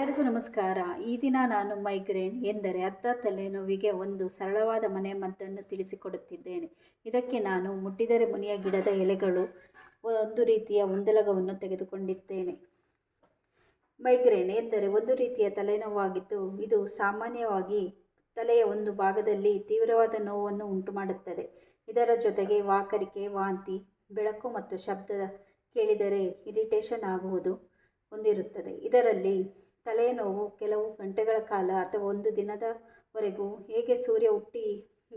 ಎಲ್ಲರಿಗೂ ನಮಸ್ಕಾರ. ಈ ದಿನ ನಾನು ಮೈಗ್ರೇನ್ ಎಂದರೆ ಅರ್ಧ ತಲೆನೋವಿಗೆ ಒಂದು ಸರಳವಾದ ಮನೆಮದ್ದನ್ನು ತಿಳಿಸಿಕೊಡುತ್ತಿದ್ದೇನೆ. ಇದಕ್ಕೆ ನಾನು ಮುಟ್ಟಿದರೆ ಮುನಿಯ ಗಿಡದ ಎಲೆಗಳು, ಒಂದು ರೀತಿಯ ಒಂದೆಲಗವನ್ನು ತೆಗೆದುಕೊಂಡಿದ್ದೇನೆ. ಮೈಗ್ರೇನ್ ಎಂದರೆ ಒಂದು ರೀತಿಯ ತಲೆನೋವಾಗಿದ್ದು, ಇದು ಸಾಮಾನ್ಯವಾಗಿ ತಲೆಯ ಒಂದು ಭಾಗದಲ್ಲಿ ತೀವ್ರವಾದ ನೋವನ್ನು ಉಂಟುಮಾಡುತ್ತದೆ. ಇದರ ಜೊತೆಗೆ ವಾಕರಿಕೆ, ವಾಂತಿ, ಬೆಳಕು ಮತ್ತು ಶಬ್ದ ಕೇಳಿದರೆ ಇರಿಟೇಷನ್ ಆಗುವುದು ಹೊಂದಿರುತ್ತದೆ. ಇದರಲ್ಲಿ ತಲೆನೋವು ಕೆಲವು ಗಂಟೆಗಳ ಕಾಲ ಅಥವಾ ಒಂದು ದಿನದವರೆಗೂ, ಹೇಗೆ ಸೂರ್ಯ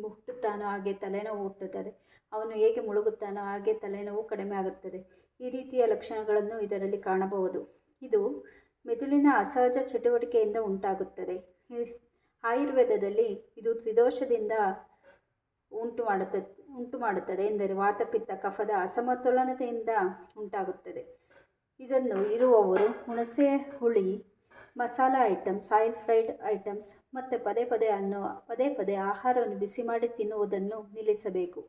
ಹುಟ್ಟುತ್ತಾನೋ ಹಾಗೆ ತಲೆನೋವು ಹುಟ್ಟುತ್ತದೆ, ಅವನು ಹೇಗೆ ಮುಳುಗುತ್ತಾನೋ ಹಾಗೆ ತಲೆನೋವು ಕಡಿಮೆ ಆಗುತ್ತದೆ. ಈ ರೀತಿಯ ಲಕ್ಷಣಗಳನ್ನು ಇದರಲ್ಲಿ ಕಾಣಬಹುದು. ಇದು ಮೆದುಳಿನ ಅಸಹಜ ಚಟುವಟಿಕೆಯಿಂದ ಆಯುರ್ವೇದದಲ್ಲಿ ಇದು ತ್ರಿದೋಷದಿಂದ ಉಂಟುಮಾಡುತ್ತದೆ ಎಂದರೆ ವಾತ ಪಿತ್ತ ಕಫದ ಅಸಮತೋಲನತೆಯಿಂದ ಉಂಟಾಗುತ್ತದೆ. ಇದನ್ನು ಇರುವವರು ಹುಣಸೆ ಹುಳಿ, masala items, oil fried items ಮತ್ತು ಪದೇ ಪದೇ ಆಹಾರವನ್ನು ಬಿಸಿ ಮಾಡಿ ತಿನ್ನುವುದನ್ನು ನಿಲ್ಲಿಸಬೇಕು.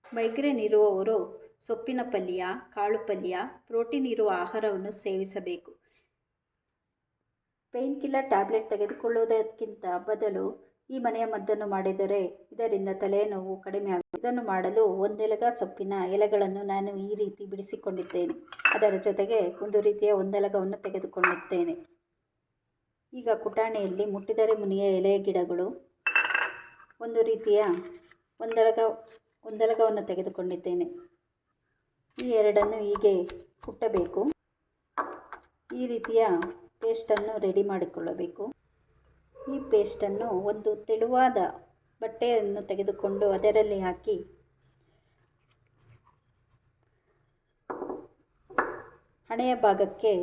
ಮೈಗ್ರೇನ್ ಇರುವವರು ಸೊಪ್ಪಿನ ಪಲ್ಯ, ಕಾಳು ಪಲ್ಯ, ಪ್ರೋಟೀನ್ ಇರುವ ಆಹಾರವನ್ನು ಸೇವಿಸಬೇಕು. ಪೇನ್ ಕಿಲ್ಲರ್ ಟ್ಯಾಬ್ಲೆಟ್ ತೆಗೆದುಕೊಳ್ಳುವುದಕ್ಕಿಂತ ಬದಲು ಈ ಮನೆಯ ಮದ್ದನ್ನು ಮಾಡಿದರೆ ಇದರಿಂದ ತಲೆನೋವು ಕಡಿಮೆ ಆಗುತ್ತದೆ. ಇದನ್ನು ಮಾಡಲು ಒಂದೆಲಗ ಸೊಪ್ಪಿನ ಎಲೆಗಳನ್ನು ನಾನು ಈ ರೀತಿ ಬಿಡಿಸಿಕೊಂಡಿದ್ದೇನೆ. ಅದರ ಜೊತೆಗೆ ಒಂದು ರೀತಿಯ ಒಂದೆಲಗವನ್ನು ತೆಗೆದುಕೊಂಡಿದ್ದೇನೆ. ಈಗ ಕುಟಾಣಿಯಲ್ಲಿ ಮುಟ್ಟಿದರೆ ಮುನಿಯ ಎಲೆಯ ಗಿಡಗಳು, ಒಂದು ರೀತಿಯ ಒಂದೆಲಗವನ್ನು ತೆಗೆದುಕೊಂಡಿದ್ದೇನೆ. ಈ ಎರಡನ್ನು ಹೀಗೆ ಕುಟ್ಟಬೇಕು. ಈ ರೀತಿಯ ಪೇಸ್ಟನ್ನು ರೆಡಿ ಮಾಡಿಕೊಳ್ಳಬೇಕು. ಈ ಪೇಸ್ಟನ್ನು ಒಂದು ತೆಳುವಾದ ಬಟ್ಟೆಯನ್ನು ತೆಗೆದುಕೊಂಡು ಅದರಲ್ಲಿ ಹಾಕಿ ಹಣೆಯ ಭಾಗಕ್ಕೆ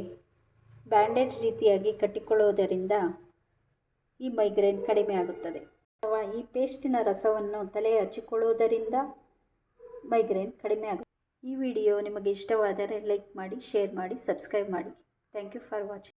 ಬ್ಯಾಂಡೇಜ್ ರೀತಿಯಾಗಿ ಕಟ್ಟಿಕೊಳ್ಳುವುದರಿಂದ ಈ ಮೈಗ್ರೇನ್ ಕಡಿಮೆ ಆಗುತ್ತದೆ. ಅಥವಾ ಈ ಪೇಸ್ಟಿನ ರಸವನ್ನು ತಲೆಗೆ ಹಚ್ಚಿಕೊಳ್ಳುವುದರಿಂದ ಮೈಗ್ರೇನ್ ಕಡಿಮೆ ಆಗುತ್ತದೆ. ಈ ವಿಡಿಯೋ ನಿಮಗೆ ಇಷ್ಟವಾದರೆ ಲೈಕ್ ಮಾಡಿ, ಶೇರ್ ಮಾಡಿ, ಸಬ್ಸ್ಕ್ರೈಬ್ ಮಾಡಿ. Thank you for watching.